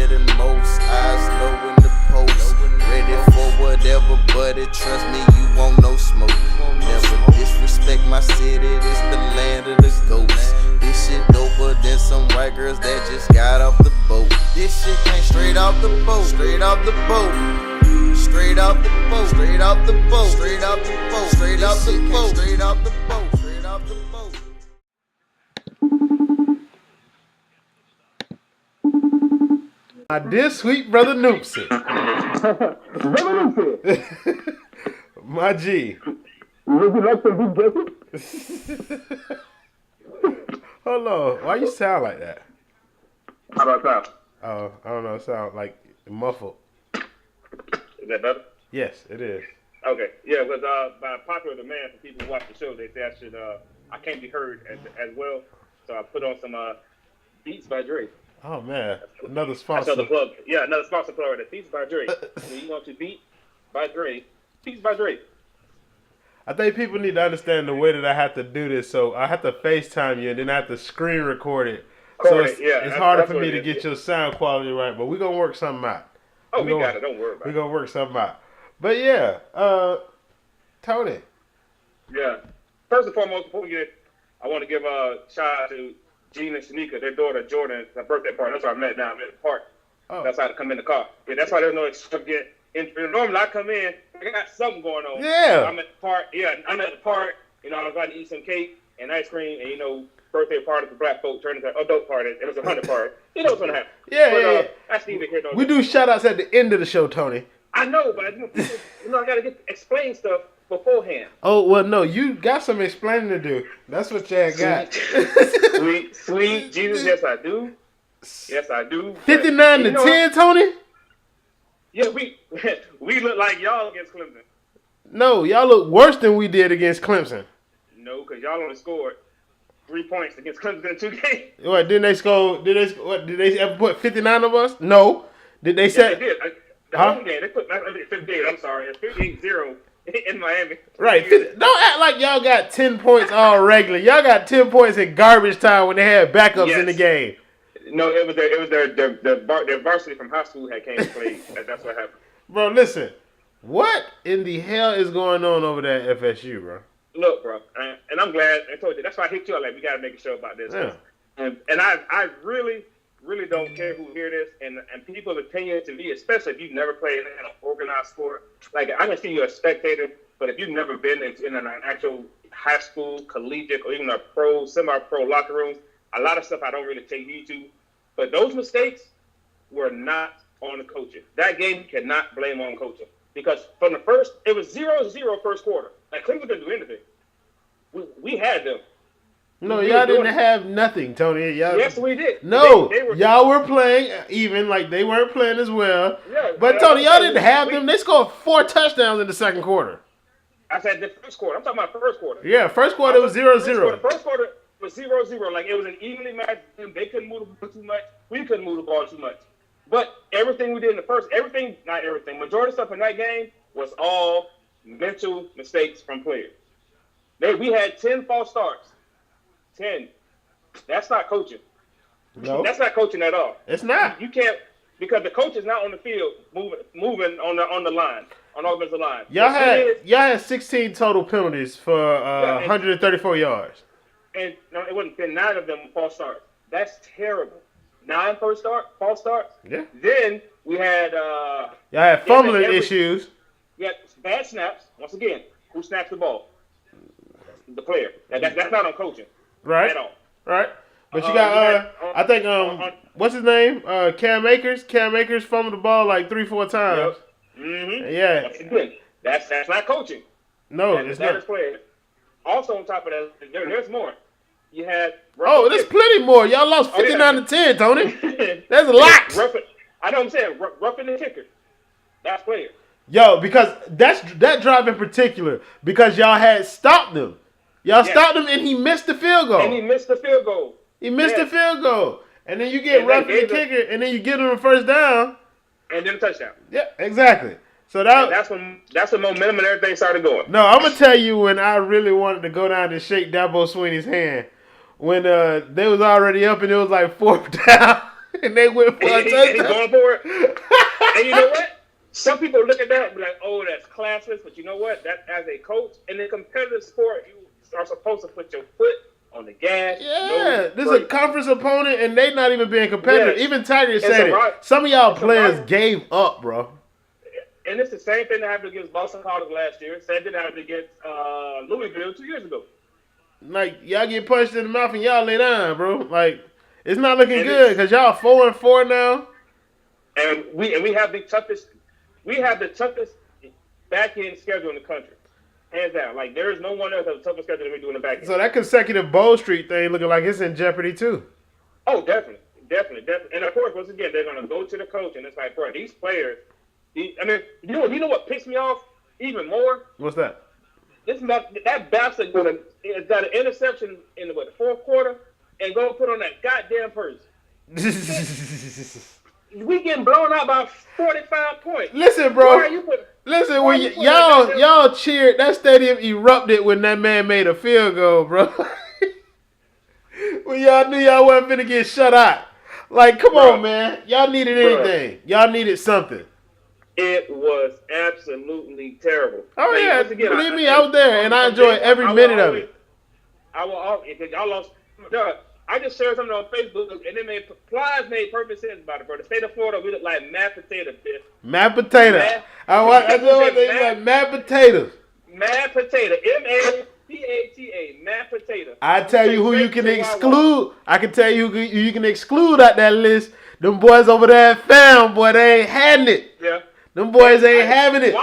better than most. Eyes low in the post. Ready for whatever, buddy. Trust me, you won't no smoke. Never disrespect my city, this the land of the ghosts. This shit doper than some white girls that just got off the boat. This shit came straight off the boat, straight off the boat. Straight off the boat, straight off the boat, straight off the boat, straight off the boat, straight off the boat, straight off the boat. My dear sweet brother Noopsy. My G. Would you like to be guessing? Hold on. Why you sound like that? How about that? Oh, I don't know. It sound like muffled. Is that better? Yes, it is. Okay. Yeah, but by popular demand from people who watch the show, they say I can't be heard as well. So I put on some Beats by Dre. Oh, man. Another That's sponsor. another plug. Yeah, another sponsor plug. Beats by Dre. So you want to Beat by Dre. Beats by Dre. I think people need to understand the way that I have to do this. So I have to FaceTime you and then I have to screen record it. So it's harder for me to get your sound quality right. But we're going to work something out. Oh, we got it. Don't worry about it. We're going to work something out. But yeah, Tony. Yeah. First and foremost, before we get it, I want to give a shout out to Gene and Shanika, their daughter Jordan, their birthday party. That's where I met now. I'm at the park. Oh. That's how to come in the car. Yeah, that's why there's no extravagant. Normally I come in, I got something going on. Yeah. I'm at the park. Yeah, I'm at the park. You know, I was about to eat some cake and ice cream, and you know, birthday party for black folk turned into an adult party. It was a 100 party. You know what's gonna happen. Yeah. That's neither here nor We there. do shout outs at the end of the show, Tony. I know, but I gotta explain stuff beforehand. Oh, well, no, you got some explaining to do. That's what you got. Sweet Jesus, yes I do. Yes I do. 59 to 10, Tony? Yeah, we look like y'all against Clemson. No, y'all look worse than we did against Clemson. No, because y'all only scored 3 points against Clemson in 2 games. What, did they ever put 59 of us? No. Did they say? They did. The home game, they put 58, I'm sorry, 58-0 in Miami. Right. Don't act like y'all got 10 points all regular. Y'all got 10 points in garbage time when they had backups in the game. No, it was their varsity from high school had came and played. That's what happened. Bro, listen. What in the hell is going on over there at FSU, bro? Look, bro, and I'm glad I told you. That's why I hit you up. Like, we got to make a show about this. Yeah. And I really don't care who hear this. And people's opinion to me, especially if you've never played in an organized sport. Like, I can see you a spectator, but if you've never been in an actual high school, collegiate, or even a pro, semi-pro locker rooms, a lot of stuff I don't really take heed to. But those mistakes were not on the coaching. That game you cannot blame on coaching. Because from the first, it was 0-0 first quarter. Like, Clemson didn't do anything. We had them. No, y'all didn't have nothing, Tony. Yes, we did. No, y'all were playing even like they weren't playing as well. Yeah, but Tony, y'all didn't have them. They scored 4 touchdowns in the second quarter. I said the first quarter. I'm talking about first quarter. Yeah, first quarter was 0-0. First quarter was 0-0. Like, it was an evenly matched game. They couldn't move the ball too much. We couldn't move the ball too much. But everything we did in the first, not everything, majority of stuff in that game was all mental mistakes from players. We had 10 false starts. 10. That's not coaching. No. That's not coaching at all. It's not. You can't, because the coach is not on the field moving on the line, on the offensive line. Y'all had 16 total penalties for 134 yards. And no, it wasn't 9 of them false starts. That's terrible. 9 false starts. Yeah. Then we had y'all had fumbling issues. We had bad snaps. Once again, who snaps the ball? The player. That's not on coaching. Right. At all. Right. But you got I think what's his name? Cam Akers. Cam Akers fumbled the ball like 3-4 times. Yep. Mm-hmm. Yeah. Once again, that's not coaching. No, it's not. That's player. Also on top of that, there's more. You had there's plenty more. Y'all lost 59 to 10, Tony. There's a lot. I know what I'm saying. Roughing the kicker. That's player. Yo, because that drive in particular, because y'all had stopped them. Y'all stopped him, and he missed the field goal. And he missed the field goal. And then you get roughing the kicker, and then you get him a first down. And then a touchdown. Yeah, exactly. So that's when momentum and everything started going. No, I'm gonna tell you when I really wanted to go down and shake Dabo Swinney's hand. When they was already up and it was like 4th down. And they went for a touchdown. And he's going for it. And you know what? Some people look at that and be like, oh, that's classless. But you know what? That as a coach in a competitive sport, you are supposed to put your foot on the gas. Yeah, this is a conference opponent, and they not even being competitive. Yes. Even Tiger said it. Some of y'all players gave up, bro. And it's the same thing that happened against Boston College last year. Same thing that happened against Louisville 2 years ago. Like, y'all get punched in the mouth and y'all lay down, bro. Like, it's not looking good because y'all 4-4 now. And we have the toughest back end schedule in the country. Hands down. Like, there is no one else that has the toughest schedule that we do in the back end. So that consecutive bowl streak thing looking like it's in jeopardy too. Oh, definitely. And of course, once again, they're gonna go to the coach and it's like, bro, these players. You know what pissed me off even more? What's that? That bastard got an interception in the fourth quarter and go put on that goddamn person. We getting blown out by 45 points. Listen, bro. When y'all cheered, that stadium erupted when that man made a field goal, bro. When y'all knew y'all wasn't finna get shut out. Like, come on, man. Y'all needed anything. Y'all needed something. It was absolutely terrible. Oh, yeah. Believe me, I was there, and I enjoyed every minute of it. Y'all lost. I just shared something on Facebook, and Plies made perfect sense about it, bro. The state of Florida, we look like mashed potato. Mashed potato. I just want to say like mashed potatoes. Mashed potato. MAPATA. Mashed potato. I tell you who you can exclude. I can tell you who you can exclude out that list. Them boys over there at Fam, boy, they ain't having it. Yeah. Them boys ain't having it.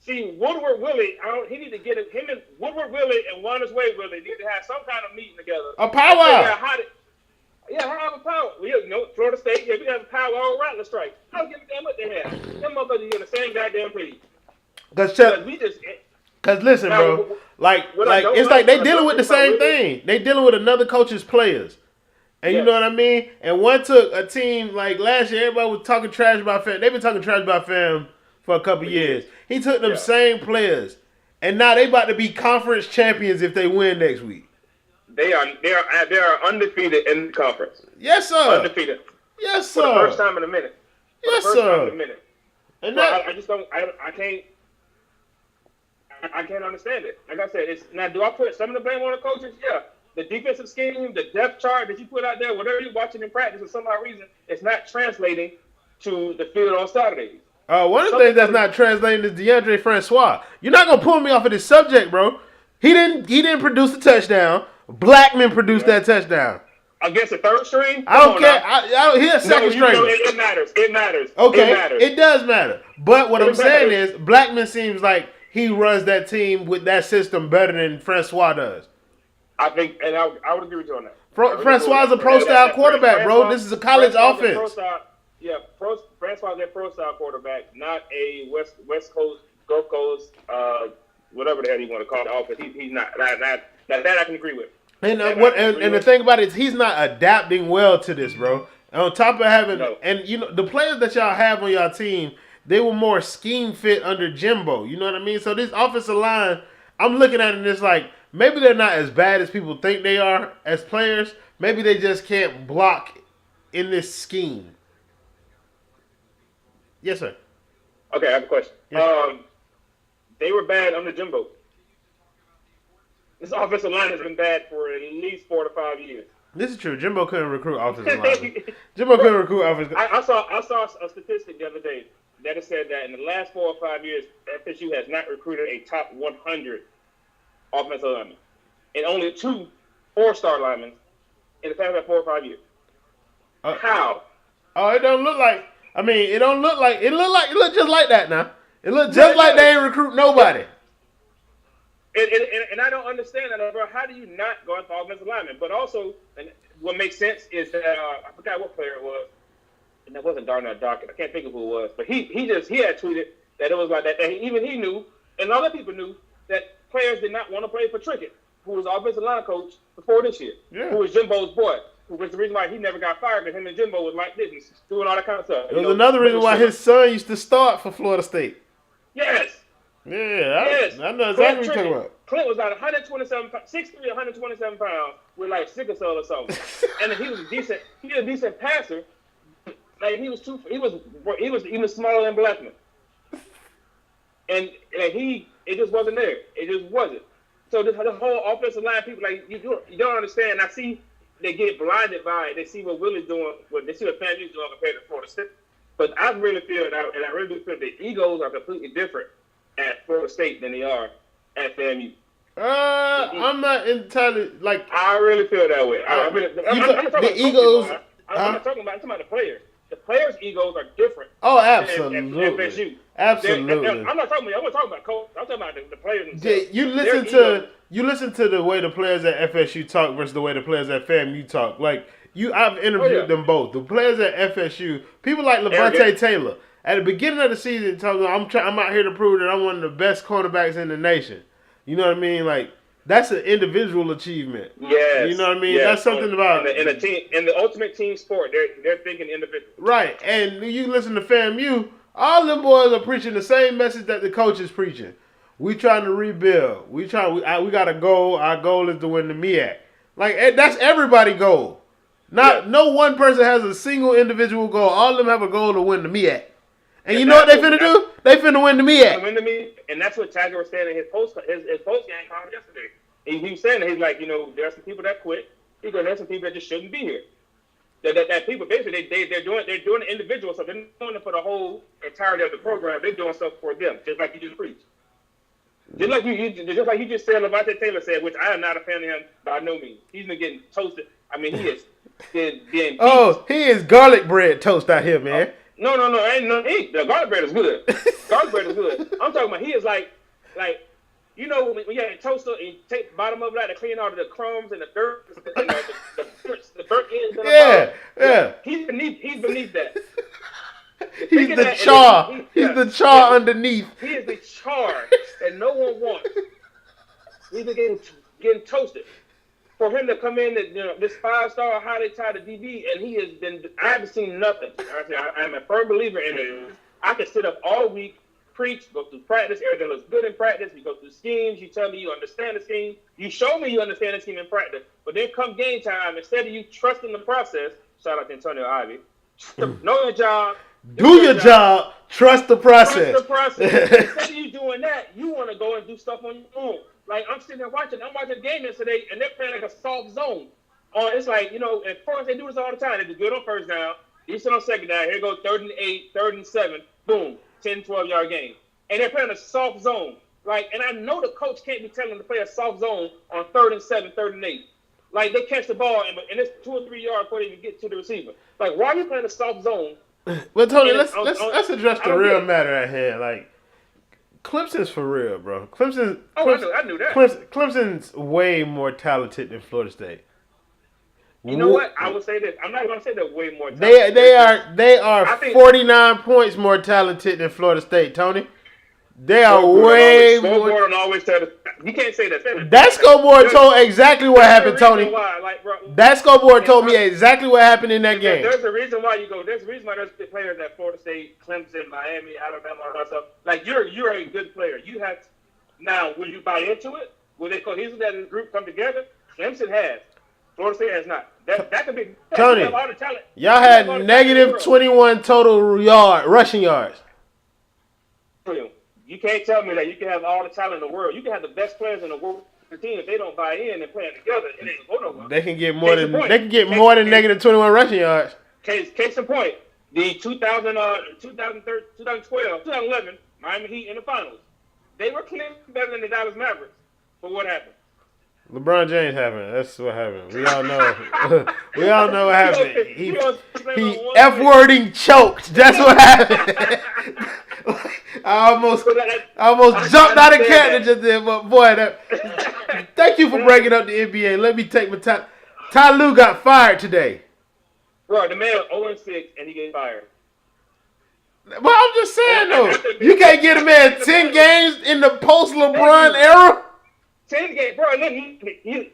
See, Woodward Willie, he need to get it. Him and Woodward Willie and Wonders Way Willie need to have some kind of meeting together. A powwow. How have a powwow? Florida State, we have a powwow all around the strike. I don't give a damn what they have. Them motherfuckers get the same goddamn page. Cause listen, bro, like it's like they dealing with the same thing. They dealing with another coach's players. And you know what I mean? And one took a team like last year, everybody was talking trash about Fam. They've been talking trash about Fam for a couple years. He took them same players, and now they about to be conference champions if they win next week. They are undefeated in the conference. Yes, sir. Undefeated. Yes, sir. For the first time in a minute. Yes, sir. And I just don't. I can't understand it. Like I said, now do I put some of the blame on the coaches? Yeah. The defensive scheme, the depth chart that you put out there, whatever you're watching in practice, for some odd reason, it's not translating to the field on Saturdays. One of the things that's not translating is DeAndre Francois. You're not gonna pull me off of this subject, bro. He didn't produce the touchdown. Blackman produced that touchdown. Against the third string? I don't care. He's a second string. It matters. Okay, it matters. It does matter. But what I'm saying is, Blackman seems like he runs that team with that system better than Francois does. I think, and I would agree with you on that. Francois is a pro-style quarterback, bro. This is a college offense. Francois is a pro-style quarterback, not a West Coast, Gulf Coast, whatever the hell you want to call the offense. He's not. That I can agree with. And the thing about it is he's not adapting well to this, bro. And on top of having, and you know, the players that y'all have on y'all team, they were more scheme fit under Jimbo. You know what I mean? So this offensive line, I'm looking at it and it's like, maybe they're not as bad as people think they are as players. Maybe they just can't block in this scheme. Yes, sir. Okay, I have a question. Yes. They were bad under Jimbo. This offensive line has been bad for at least 4 to 5 years. This is true. Jimbo couldn't recruit offensive linemen. Jimbo couldn't recruit offensive. I saw a statistic the other day that it said that in the last 4 or 5 years, FSU has not recruited a top 100 offensive lineman, and only 2 4-star linemen in the past 4 or 5 years. How? Oh, it don't look like. I mean, it don't look like. It look just like that now. It look just like they ain't recruit nobody. And I don't understand that, bro. How do you not go after offensive linemen? But also, and what makes sense is that I forgot what player it was, and that wasn't Darnell Dockett. I can't think of who it was, but he had tweeted that it was like that. And even he knew, and other people knew that players did not want to play for Trickett, who was the offensive line coach before this year, who was Jimbo's boy, who was the reason why he never got fired, because him and Jimbo was like this, and doing all that kind of stuff. It was another reason why his son used to start for Florida State. Yes. Yeah, I know exactly what you're talking about. Clint was like 127, 6'3", 127 pounds with like sickle cell or something. And he was a decent passer, Like he was even smaller than Blackman, and it just wasn't there. It just wasn't. So the whole offensive line, people like you don't understand. I see they get blinded by it. They see what Willie's doing. They see what FAMU's doing compared to Florida State. But I really feel that, and I really do feel the egos are completely different at Florida State than they are at FAMU. I'm not entirely like. I really feel that way. I'm not talking about egos. I'm not talking about the players. The players' egos are different. Oh, absolutely. At FSU. Absolutely. I'm not talking about coach. I'm talking about the players themselves. You listen to the way the players at FSU talk versus the way the players at FAMU talk. Like I've interviewed them both. The players at FSU, people like Levante Taylor, at the beginning of the season, talking, I'm out here to prove that I'm one of the best cornerbacks in the nation. You know what I mean? Like that's an individual achievement. Yes. You know what I mean? Yes. That's something about in a team, in the ultimate team sport. They're thinking individual. Right, and you listen to FAMU, all them boys are preaching the same message that the coach is preaching. We trying to rebuild. We got a goal. Our goal is to win the MEAC. Like that's everybody's goal. No one person has a single individual goal. All of them have a goal to win the MEAC. And you know what they finna do? They finna win the MEAC. And that's what Tiger was saying in his post game comment yesterday. He was saying that he's like, there are some people that quit. He goes, there's some people that just shouldn't be here. That people basically they're doing the individual stuff. They're not doing it for the whole entirety of the program. They're doing stuff for them, just like you just preached. Just like you just said, Levante Taylor said, which I am not a fan of him by no means. He's been getting toasted. I mean, he is being he is garlic bread toast out here, man. No, the garlic bread is good. Garlic bread is good. I'm talking about he is like when you have a toaster and you take the bottom of it out to clean all of the crumbs and the dirt and the burnt ends. Yeah. He's beneath that. He's the char. He's the char underneath. He is the char that no one wants. He's been getting toasted. For him to come in, this 5-star highly touted DB, and he has been. I haven't seen nothing. I'm a firm believer in it. I can sit up all week, preach, go through practice. Everything looks good in practice. We go through schemes. You tell me you understand the scheme. You show me you understand the scheme in practice. But then come game time, instead of you trusting the process, shout out to Antonio Ivy, know your job. Do your job. Trust the process. Instead of you doing that, you want to go and do stuff on your own. Like, I'm sitting there watching a game yesterday, and they're playing like a soft zone. It's like, in France, they do this all the time. They do good on first down. You sit on second down. Here goes 3rd and 8, 3rd and 7. Boom. 10, 12-yard game. And they're playing a soft zone. Like, and I know the coach can't be telling them to play a soft zone on 3rd and 7, 3rd and 8. Like, they catch the ball, and it's 2 or 3 yards before they even get to the receiver. Like, why are you playing a soft zone? Well, Tony, let's address the real matter at hand. Like, Clemson's for real, bro. I knew that. Clemson's way more talented than Florida State. You know what? I will say this. I'm not going to say they're way more talented. They are 49 points more talented than Florida State, Tony. They are way more. Scoreboard always tell you can't say that. That scoreboard told exactly what happened, Tony. That scoreboard told me exactly what happened in that game. There's a reason why you go. There's a reason why there's players at Florida State, Clemson, Miami, Alabama, all that stuff. Like you're a good player. You have now. Will you buy into it? Will they cohesive that this group come together? Clemson has. Florida State has not. That could be. Tony, y'all had negative 21 total rushing yards. You can't tell me that you can have all the talent in the world. You can have the best players in the world. The team, if they don't buy in and play together, it ain't going nowhere. They can get more than negative 21 rushing yards. Case in point, the 2012, 2011 Miami Heat in the finals. They were clearly better than the Dallas Mavericks. But what happened? LeBron James happened. That's what happened. We all know. We all know what happened. He F-wording choked. That's what happened. I almost jumped out of character just there, but boy, thank you for breaking up the NBA. Let me take my time. Ty Lue got fired today. Bro, the man was 0-6 and he get fired. Well, I'm just saying though, you can't get a man 10 games in the post-LeBron era. 10 games, bro. And then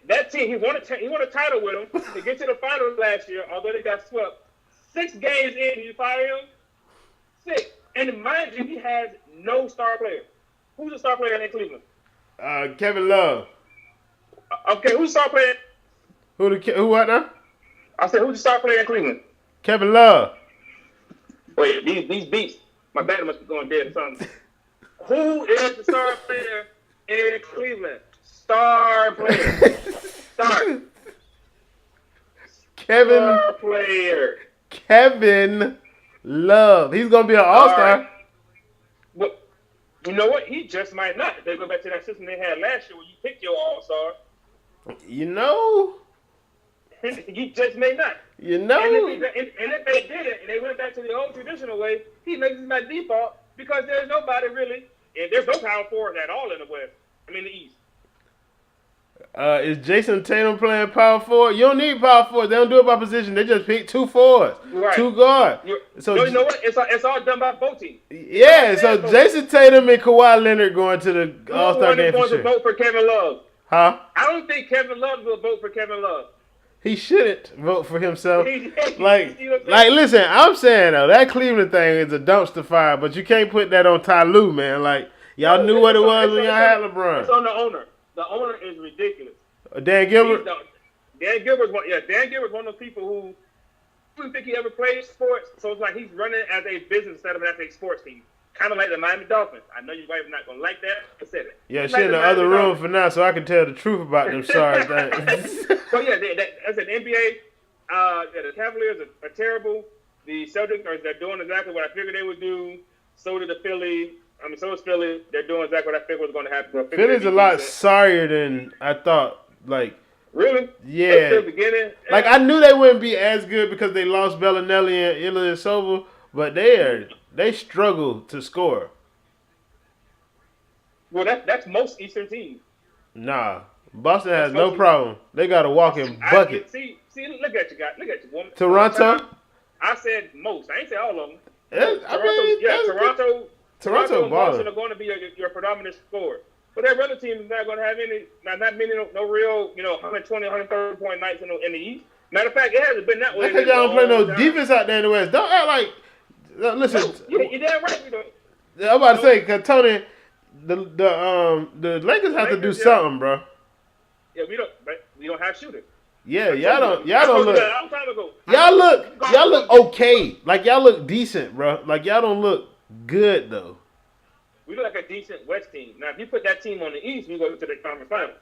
that team, he won a title with them to get to the finals last year. Although they got swept, 6 games in, you fire him. 6. And mind you, he has no star player. Who's the star player in Cleveland? Kevin Love. Okay, who's the star player? Who what now? I said, who's the star player in Cleveland? Kevin Love. Wait, these beats, my battery must be going dead or something. Who is the star player in Cleveland? Star player. Star. Star player. Kevin Love. He's gonna be an all-star. Right. Well, you know what? He just might not. If they go back to that system they had last year where you picked your all-star. You know. You just may not. You know. And if they did it and they went back to the old traditional way, he makes it by default because there's nobody really, and there's no power forward at all in the West. I mean the East. Is Jason Tatum playing power forward? You don't need power forward. They don't do it by position. They just pick 2 forwards, right. 2 guards. So you know what? It's all done by voting. Yeah. So Jason Tatum and Kawhi Leonard going to the All-Star game for sure. To vote for Kevin Love? Huh? I don't think Kevin Love will vote for Kevin Love. He shouldn't vote for himself. Listen, I'm saying though that Cleveland thing is a dumpster fire, but you can't put that on Ty Lue, man. Like y'all knew what it was when y'all had LeBron. It's on the owner. The owner is ridiculous. Dan Gilbert. Dan Gilbert's one. Yeah, Dan Gilbert's one of those people who didn't think he ever played sports, so it's like he's running as a business instead of as a sports team. Kind of like the Miami Dolphins. I know your wife is not gonna like that. I said it. Yeah, she's in the other room for now, so I can tell the truth about them sorry things. So yeah, as an NBA, the Cavaliers are terrible. The Celtics they're doing exactly what I figured they would do. So did the Philly. So is Philly. They're doing exactly what I figured was going to happen. Philly's a lot sorrier than I thought. Like really? Yeah. At the beginning, like I knew they wouldn't be as good because they lost Bellinelli and Ilyasova, but they struggle to score. Well, that's most Eastern teams. Nah, Boston has no problem. They got a walking bucket. See, look at you, guys. Look at you, woman. Toronto. I said most. I ain't say all of them. Toronto and Boston are going to be your predominant scorer. But their other team is not going to have not many, no real, 120, 130 point nights in the East. Matter of fact, it hasn't been that way. Because y'all don't play no defense out there in the West. Don't act like. Listen. You're damn right we don't. I'm about to say, because Tony, the Lakers have to do something, bro. Yeah, we don't have shooters. Yeah, y'all don't look. Y'all look okay. Like y'all look decent, bro. Like y'all don't look good though. We look like a decent West team. Now, if you put that team on the East, we go to the conference final.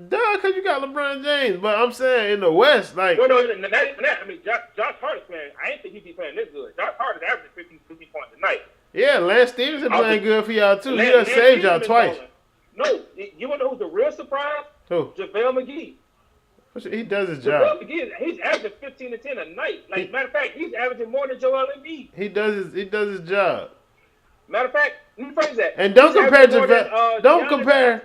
Duh, because you got LeBron James. But I'm saying in the West, like. No, I mean, Josh Hart is playing. I didn't think he'd be playing this good. Josh Hart is averaging 50 points a night. Yeah, Lance Stevenson playing good for y'all, too. He just saved y'all twice. No, you want to know who's the real surprise? Who? JaVale McGee. He does his job. JaVale McGee, he's averaging 15 to 10 a night. Matter of fact, he's averaging more than Joel Embiid. He does his job. Matter of fact, let me phrase that. And don't compare JaVale. Don't compare.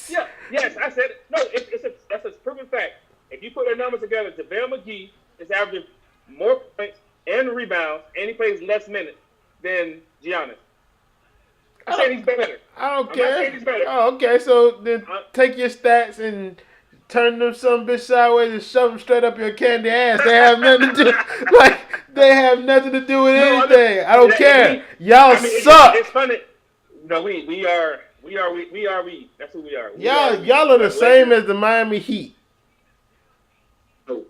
Yeah, yes, I said it. No, that's a proven fact. If you put their numbers together, JaVale McGee is averaging more points and rebounds, and he plays less minutes than Giannis. I said he's better. I don't care. Oh, okay. So then take your stats and turn them some bitch sideways and shove them straight up your candy ass. They have nothing to do. They have nothing to do with anything. I don't care. Y'all suck. It's funny. No, we are. That's who we are. Y'all are the same as the Miami Heat. No.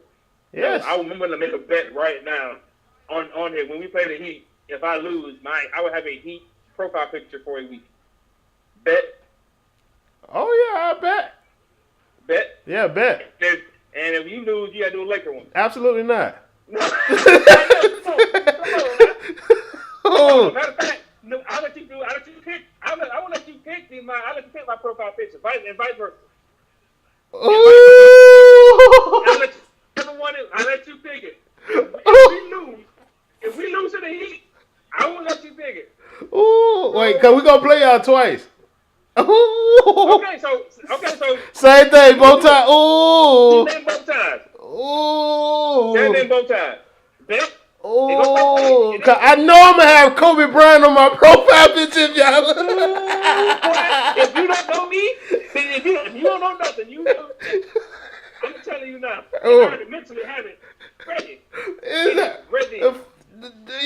Yes. I remember to make a bet right now on here when we play the Heat. If I lose, I would have a Heat profile picture for a week. Bet. Oh yeah, I bet. Bet. Yeah, bet. And if you lose, you gotta do a Laker one. Absolutely not. Come on. Matter of fact, I'll let you pick. I won't let you pick I'll let you pick my profile picture, and vice versa. Ooh. I'll let you pick it. If we lose to the Heat, I won't let you pick it. Ooh, wait, cause we gonna play y'all twice. Ooh. Okay, so same thing, both times. Ooh. Same both times. Ooh. Same both times. Bet. Ooh. Cause I know I'm gonna have Kobe Bryant on my profile picture, y'all. If you don't know me, then if you don't know nothing, you know. I'm telling you now. I already mentally have it ready. Ready.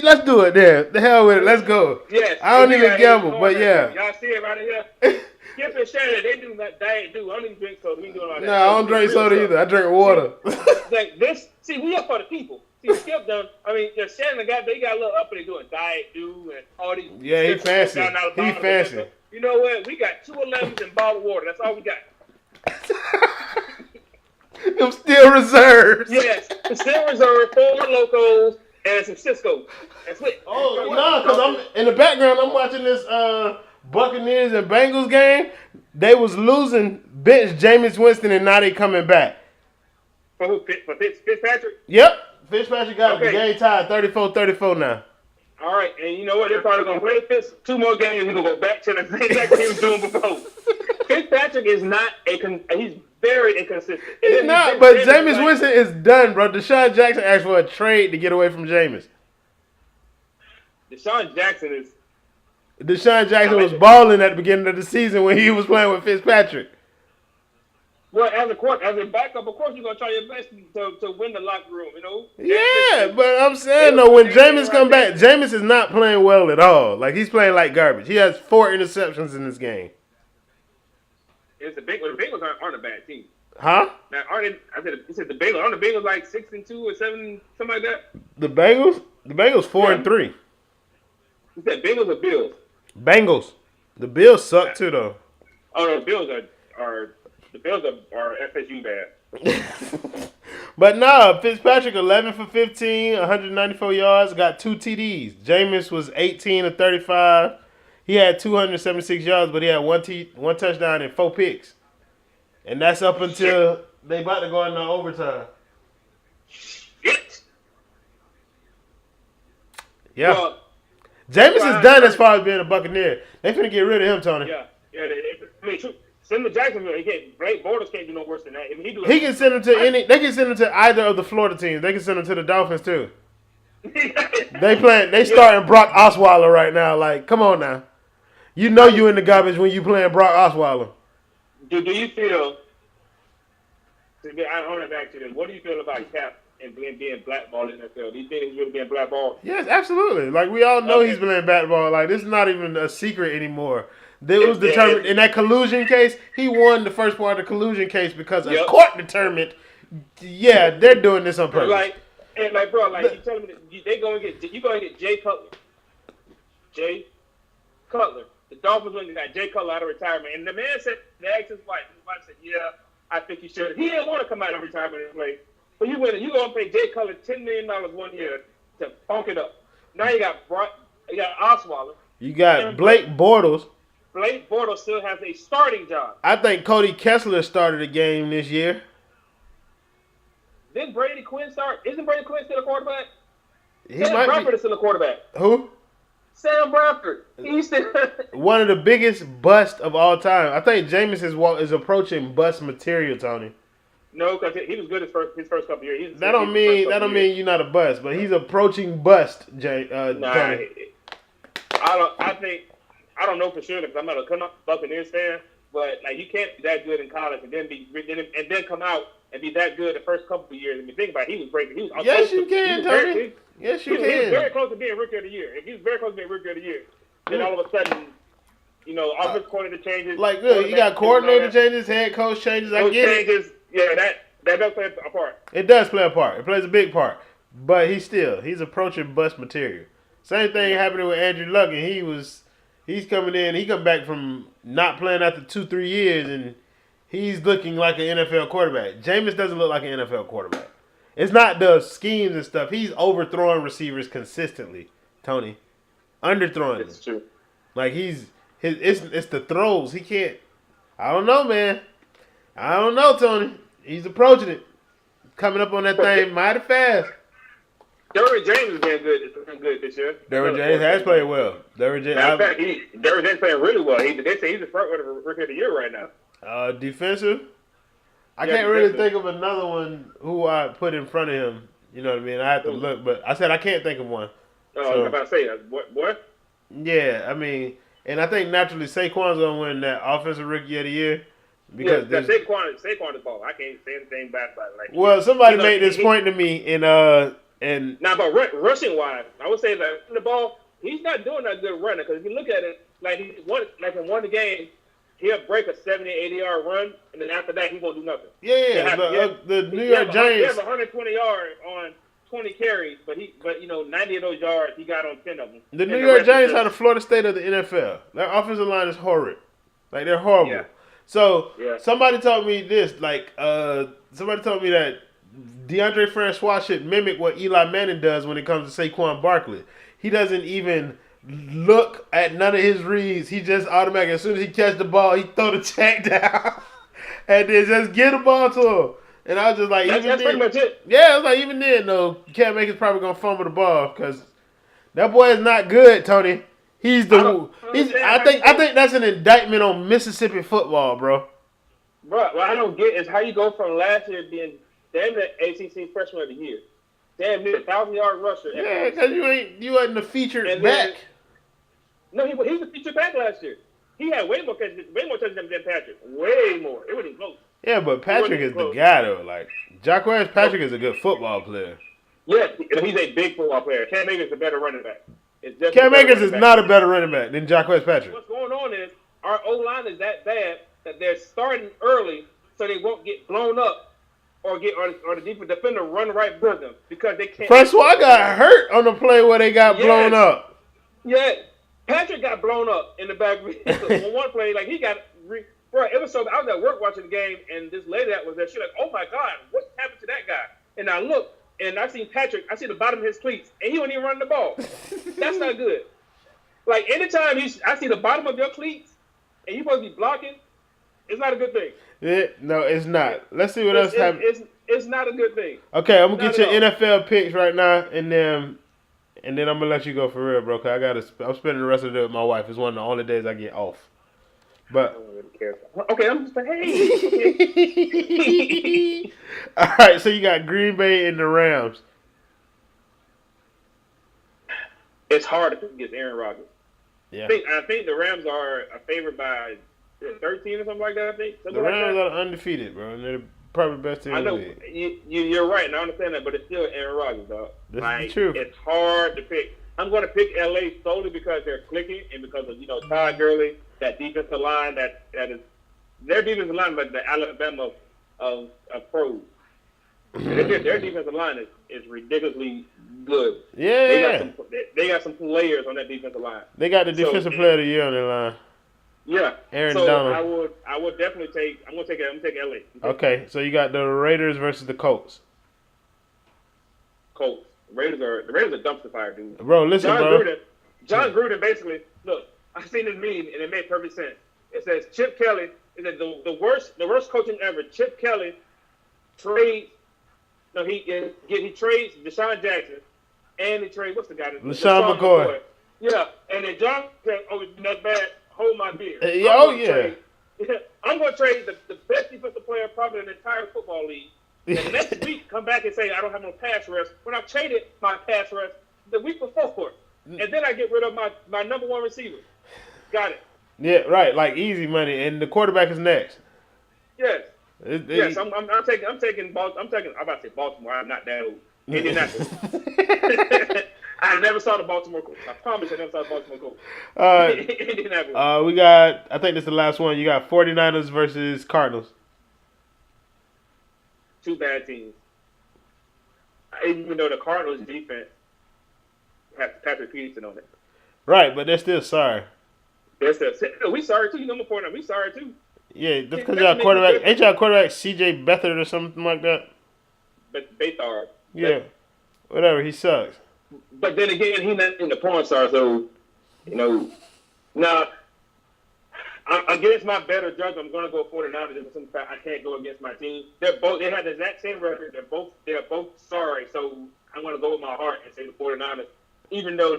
Let's do it there. The hell with it. Let's go. Yes. I don't even gamble, but yeah. Y'all see it right here. Skip and Shannon, they do that. They do. I don't even drink soda. We doing all that. No, I don't drink soda either. I drink water. Like this. See, we up for the people. See, Skip done. I mean, Shannon got a little uppity doing diet do and all these. Yeah, he fancy. He fancy. You know what? We got 211s and bottled water. That's all we got. Them still reserves. Yes, still reserve 4 Locos and some Cisco. That's it. Oh no, because I'm in the background. I'm watching this Buccaneers and Bengals game. They was losing bench Jameis Winston, and now they coming back. For who? For Fitzpatrick? Yep. Fitzpatrick got the game tied 34-34 now. All right, and you know what? They're probably going to play Fitz 2 more games. He's going to go back to the same exact thing he was doing before. Fitzpatrick is not he's very inconsistent. He's not, but Jameis Winston is done, bro. Deshaun Jackson asked for a trade to get away from Jameis. Deshaun Jackson was balling at the beginning of the season when he was playing with Fitzpatrick. Well, as a backup, of course, you're going to try your best to win the locker room, you know? Yeah, but I'm saying, though, when Jameis come back, Jameis is not playing well at all. Like, he's playing like garbage. He has 4 interceptions in this game. The Bengals aren't a bad team. Huh? Now, you said the Bengals. Aren't the Bengals like 6-2 or 7, something like that? The Bengals? The Bengals 4-3. You said Bengals or Bills? Bengals. The Bills suck, too, though. Oh, no, the Bills are FSU bad. But no, Fitzpatrick 11 for 15, 194 yards, got 2 TDs. Jameis was 18 of 35. He had 276 yards, but he had one touchdown and 4 picks. And that's up until they about to go into overtime. Yeah. Well, Jameis is done as far as being a Buccaneer. They finna get rid of him, Tony. Yeah. Send him to Jacksonville. Blake Bortles can't do no worse than that. I mean, he can send him to any. They can send him to either of the Florida teams. They can send him to the Dolphins too. They starting Brock Osweiler right now. Like, come on now. You know you in the garbage when you playing Brock Osweiler. Do you feel? I want to back to this. What do you feel about Cap and being blackballed in the NFL? Do you think he's really being blackballed? Yes, absolutely. Like, we all know he's playing blackball. Like, this is not even a secret anymore. It was determined in that collusion case. He won the first part of the collusion case because a court determined. Yeah, they're doing this on purpose. You telling me that you going to get Jay Cutler. Jay Cutler. The Dolphins went and got Jay Cutler out of retirement, and the man said, they asked his wife. His wife said, "Yeah, I think you should." He didn't want to come out of retirement and play, but you going to pay Jay Cutler $10 million 1 year to funk it up. Now you got Osweiler. You got Blake Bortles. Blake Bortles still has a starting job. I think Cody Kessler started a game this year. Didn't Brady Quinn start? Isn't Brady Quinn still a quarterback? Sam Bradford is still a quarterback. Who? Sam Bradford. He's still one of the biggest busts of all time. I think Jameis is approaching bust material, Tony. No, because he was good his first couple years. That don't mean you're not a bust, but he's approaching bust, Tony. I don't know for sure because I'm not a Buccaneers fan, but like you can't be that good in college and then come out and be that good the first couple of years. I mean, think about it. He was breaking. Yes, you can, Tony. Yes, you can. He was very close to being Rookie of the Year. He was very close to being Rookie of the Year. Then all of a sudden, offense coordinator changes. Like, good. You got coordinator changes, head coach changes. I get it. Yeah, that does play a part. It does play a part. It plays a big part. But he's approaching bust material. Same thing happening with Andrew Luck, and he's coming in. He come back from not playing after 2-3 years, and he's looking like an NFL quarterback. Jameis doesn't look like an NFL quarterback. It's not the schemes and stuff. He's overthrowing receivers consistently, Tony. Underthrowing It's true. Like it's the throws. He can't. I don't know, man. I don't know, Tony. He's approaching it. Coming up on that thing mighty fast. Derwin James has been good. It's been good this year. Derwin James has played well. Derwin James playing really well. They say he's the front runner for Rookie of the Year right now. Defensive. I can't really think of another one who I put in front of him. You know what I mean? I have to look, but I said I can't think of one. I was about to say that. What? Yeah, I mean, and I think naturally Saquon's gonna win that Offensive Rookie of the Year because Saquon is ball. I can't say anything bad about it. Well, somebody made this point to me and now, but rushing wise, I would say that the ball, he's not doing that good running because if you look at it, in one of the games, he'll break a 70, 80-yard run, and then after that, he won't do nothing. Yeah. The New York Giants. He has 120 yards on 20 carries, but 90 of those yards he got on 10 of them. The New York Giants are the Florida State of the NFL. Their offensive line is horrid. Like, they're horrible. Yeah. So somebody told me this. Like, somebody told me that DeAndre Francois should mimic what Eli Manning does when it comes to Saquon Barkley. He doesn't even look at none of his reads. He just automatically, as soon as he catch the ball, he throw the check down and then just get the ball to him. And I was just like, that's pretty much it. Yeah, I was like, even then, though, Cam Akers probably gonna fumble the ball because that boy is not good, Tony. I think that's an indictment on Mississippi football, bro. Bro, what I don't get is how you go from last year being damn near ACC Freshman of the Year, damn near 1,000-yard rusher. Yeah, because you wasn't the featured back. No, he was a featured back last year. He had way more touchdowns than Patrick. Way more. It wasn't close. Yeah, but Patrick is the guy, though. Like, Jacquez Patrick is a good football player. Yeah, he's a big football player. Cam Akers is a better running back. Cam Akers is not a better running back than Jacquez Patrick. What's going on is our O-line is that bad that they're starting early so they won't get blown up or the defender run right through them because they can't. Francois got hurt on the play where they got blown up. Yeah, Patrick got blown up in the back. On one play, like he got. Bro, it was so. I was at work watching the game, and this lady that was there, she like, "Oh my God, what happened to that guy?" And I looked, and I seen Patrick. I see the bottom of his cleats, and he wasn't even running the ball. That's not good. Like anytime I see the bottom of your cleats, and you supposed to be blocking, it's not a good thing. No, it's not. Let's see what else happens. It's not a good thing. Okay, I'm gonna get your NFL picks right now, and then I'm gonna let you go for real, bro. Cause I'm spending the rest of the day with my wife. It's one of the only days I get off. But I don't really care. Okay, I'm just like, hey. All right, so you got Green Bay and the Rams. It's hard to pick against Aaron Rodgers. Yeah, I think the Rams are a favorite by 13 or something like that. I think the Rams are undefeated, bro, and they're probably the best team in the league. You're right, and I understand that, but it's still Aaron Rodgers, dog. That's the truth. It's hard to pick. I'm going to pick LA solely because they're clicking and because of Todd Gurley, that defensive line that is their defensive line, like the Alabama of pros. Their defensive line is ridiculously good. Yeah, they got some players on that defensive line. They got the defensive player of the year on their line. Yeah, Aaron Donald. I would definitely take. I'm gonna take LA. Okay, so you got the Raiders versus the Colts. Colts. The Raiders are dumpster fire, dude. Bro, listen, John Gruden basically, look, I seen this meme and it made perfect sense. It says Chip Kelly is the worst coaching ever. Chip Kelly trades. No, he trades Deshaun Jackson and he trades what's the guy? LaShawn McCoy. Yeah, and then John said, "Oh, that's bad. Hold my beer." I'm going to trade the best defensive player probably in the entire football league. And next week, come back and say I don't have no pass rush when I've traded my pass rush the week before, and then I get rid of my number one receiver. Got it. Yeah, right. Like easy money, and the quarterback is next. Yes. Yes. I'm taking Baltimore. I'm about to say Baltimore. I'm not that old. Indianapolis. I never saw the Baltimore Colts. I promise I never saw the Baltimore Colts. Indianapolis. We got. I think this is the last one. You got 49ers versus Cardinals. Two bad teams. Even though the Cardinals' defense has Patrick Peterson on it. Right, but they're still sorry. We sorry too. You know my point. We sorry too. Yeah, that's because y'all quarterback. Ain't y'all quarterback C.J. Beathard or something like that? But Beathard. Yeah. Whatever. He sucks. But then again, he's not in the porn star, so now. Against my better judge, I'm going to go 49ers. I can't go against my team. They have the exact same record. They're both sorry. So I'm going to go with my heart and say the 49ers. Even though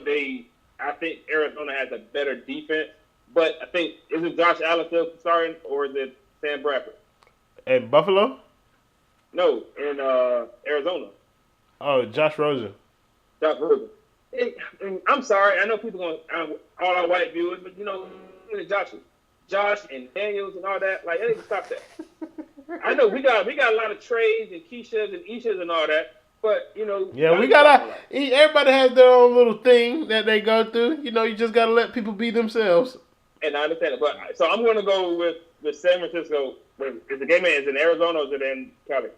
I think Arizona has a better defense, but I think is it Josh Allen still starting or is it Sam Bradford? At Buffalo? No, in Arizona. Oh, Josh Rosen. Josh Rosen. I'm sorry. I know people all our white viewers, but Josh and Daniels and all that, like, they need to stop that. I know we got a lot of trades and Keishas and Ishas and all that, but Yeah, we got everybody has their own little thing that they go through. You just gotta let people be themselves. And I understand it, but so I'm gonna go with San Francisco. Is the game is in Arizona or is it in Cali?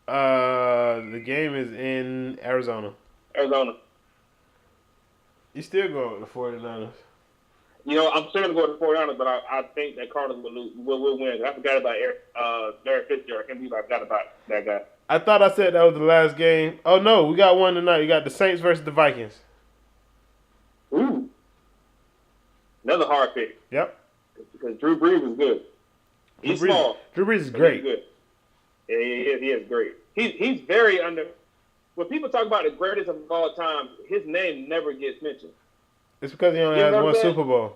The game is in Arizona. Arizona. You still going with the 49ers? You know, I'm still going to go with the 49ers, but I think that Cardinals will win. I forgot about Derek Fitzgerald. I can't believe I forgot about that guy. I thought I said that was the last game. Oh, no. We got one tonight. You got the Saints versus the Vikings. Ooh. Another hard pick. Yep. Because Drew Brees is good. He's small. Drew Brees is great. He's good. Yeah, he is great. He's very under. When people talk about the greatest of all time, his name never gets mentioned. It's because he only has one Super Bowl.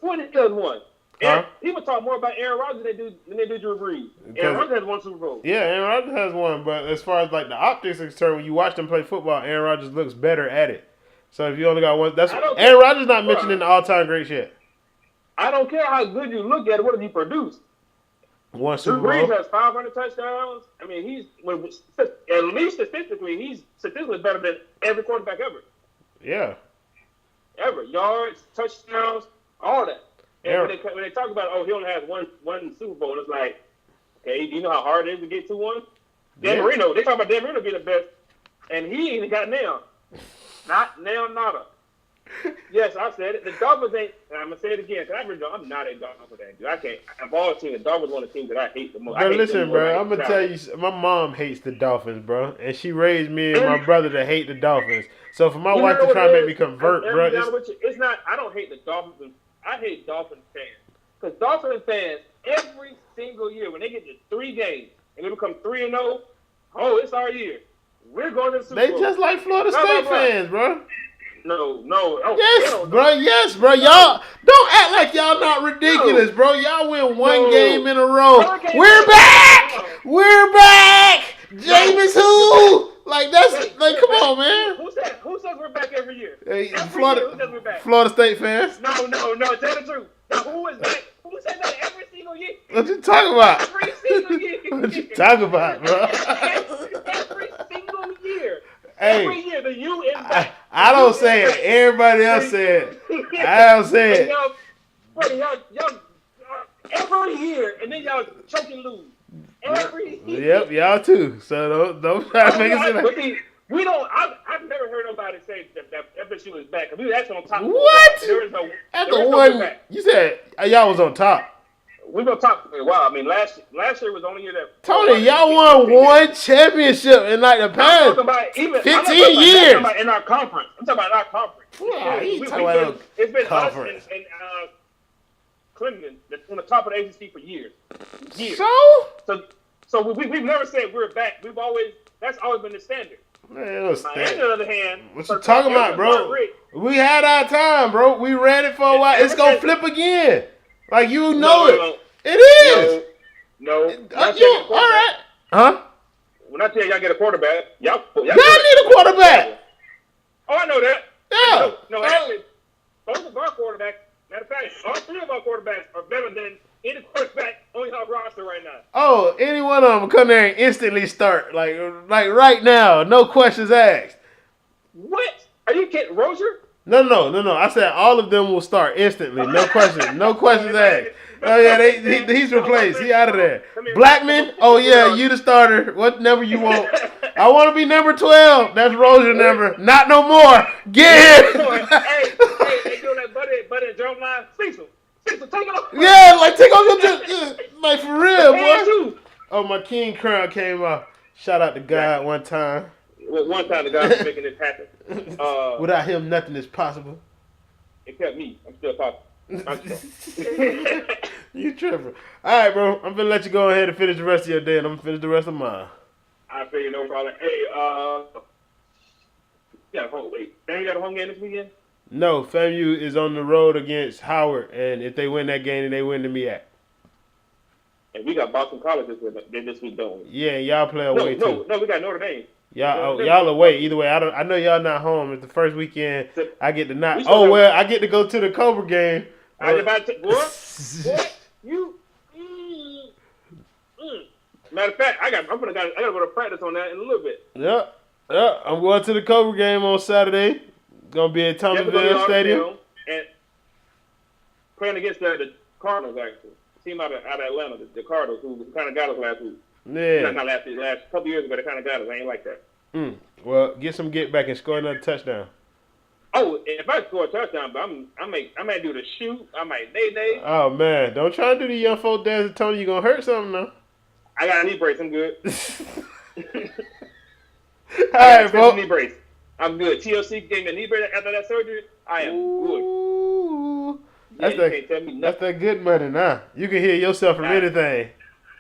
What is the other one? Huh? People talk more about Aaron Rodgers than they do Drew Brees. Aaron Rodgers has one Super Bowl. Yeah, Aaron Rodgers has one, but as far as like the optics is concerned, when you watch them play football, Aaron Rodgers looks better at it. So if you only got one, that's Aaron Rodgers not mentioned in the all-time greats yet. I don't care how good you look at it. What does he produce? One Super Drew Bowl. Brees has 500 touchdowns. I mean, at least statistically, he's statistically better than every quarterback ever. Yeah. Ever. Yards, touchdowns, all that. And when they talk about, he only has one Super Bowl, it's like, okay, do you know how hard it is to get to one? Dan Marino, they talk about Dan Marino being the best, and he ain't got nailed. Not nailed, nada. Yes, I said it. The Dolphins ain't, and I'm going to say it again, because I'm not a Dolphins fan, dude. I can't. I've always seen the Dolphins one of the teams that I hate the most. Bro, listen, bro, I'm going to tell you, my mom hates the Dolphins, bro, and she raised me and my brother to hate the Dolphins. So for my wife to try and make me convert, bro, it's not, I don't hate the Dolphins. I hate Dolphins fans. Because Dolphins fans, every single year, when they get to 3 games, and they become 3-0, it's our year. We're going to the Super Bowl. They just like Florida State fans, bro. No. Yes, bro. Y'all don't act like y'all not ridiculous, bro. Y'all win one game in a row. We're back. We're back. Jameis who? Like that's like, come on, man. Who says we're back every year? Florida State fans. No. Tell the truth. Now, who is back? Who says that every single year? What you talking about? Every single year. What you talking about, bro? Every single year. Hey, every year the U is back. I don't say it. Everybody else said it. I don't say it. Y'all, every year, and then y'all choke and lose. Every year. Yep, y'all too. So don't try to make it seem like. We don't. I've never heard nobody say that FSU is back. We were actually on top. What? There is no. At the one you said y'all was on top. We were on top for a while. I mean, last year was the only year that. Tony, y'all won one championship in like the past 15 years. I'm talking about in our conference. I'm talking about our conference. Yeah, it's been conference. us and Clemson that's on the top of the ACC for years. So we've never said we're back. That's always been the standard. Man, on the other hand, what you talking about, bro? We had our time, bro. We ran it for a while. It's gonna flip again. Like it. No. It is. No. All right. Huh? When I tell y'all get a quarterback, y'all need a quarterback. Oh, I know that. Yeah. No, actually, both of our quarterbacks. Matter of fact, all 3 of our quarterbacks are better than any quarterback on our roster right now. Oh, any one of them come there and instantly start, like right now, no questions asked. What? Are you kidding, Rozier? No. I said all of them will start instantly, no questions asked. Oh yeah, he's replaced. He out of there. Blackman, oh yeah, you the starter. What number you want? I want to be number 12. That's Rozier number. Not no more. Get him. Hey, they doing that buddy and drum line. Cecil, take off. Yeah, like take off your like for real, boy. Oh, my king crown came off. Shout out to God one time. One time the guy was making this happen. Without him, nothing is possible. Except me. I'm still possible. You tripping. All right, bro. I'm going to let you go ahead and finish the rest of your day, and I'm going to finish the rest of mine. I feel you, no problem. Hey, FAMU got a home game this weekend? No, FAMU is on the road against Howard, and if they win that game, then they win the MEAC. And we got Boston College this week, don't we? Yeah, y'all play away too. No, we got Notre Dame. Y'all away. Either way, I know y'all not home. It's the first weekend. I get to not. I get to go to the Cobra game. What? You? Matter of fact, I gotta go to practice on that in a little bit. Yep. I'm going to the Cobra game on Saturday. Gonna be at Thomasville Stadium. And playing against the Cardinals, actually. Team out of Atlanta, the Cardinals, who kind of got us last week. Yeah. Not last couple years ago, they kind of got us. I ain't like that. Well, get back and score another touchdown. Oh, if I score a touchdown, but I might do the shoot. I might nay. Oh man, don't try to do the young folk dance, Tony. You gonna hurt something though. I got a knee brace. I'm good. All right, bro. Knee brace. I'm good. TLC gave me a knee brace after that surgery. I am good. That's that good money now. You can hear yourself from anything.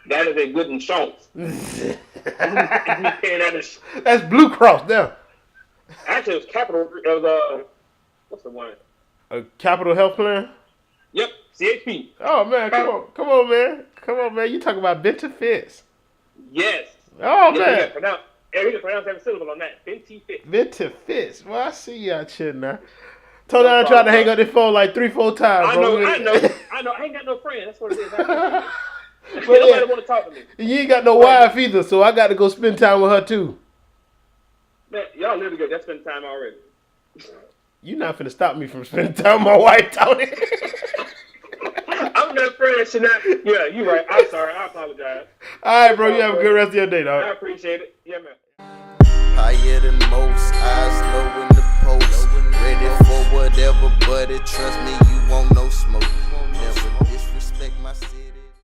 That is a good insurance. That's Blue Cross now. Actually, it was Capital. It was what's the one? A Capital Health Plan. Yep, CHP. Oh man, come on, man. You talking about benefits? Yes. Oh man. We can pronounce every syllable on that. Benefits. Well, I see y'all chilling now. Tony, I tried to hang up this phone like 3-4 times, bro. I know. I ain't got no friend. That's what it is. Nobody want to talk to me. You ain't got no wife either, so I got to go spend time with her too. Man, y'all live together. That's spending time already. You're not finna stop me from spending time with my wife, Tony. I'm not friend. Yeah, you're right. I'm sorry. I apologize. All right, bro. You have a good rest of your day, dog. I appreciate it. Yeah, man. Higher than most, eyes low in the post. Ready for whatever, buddy. Trust me,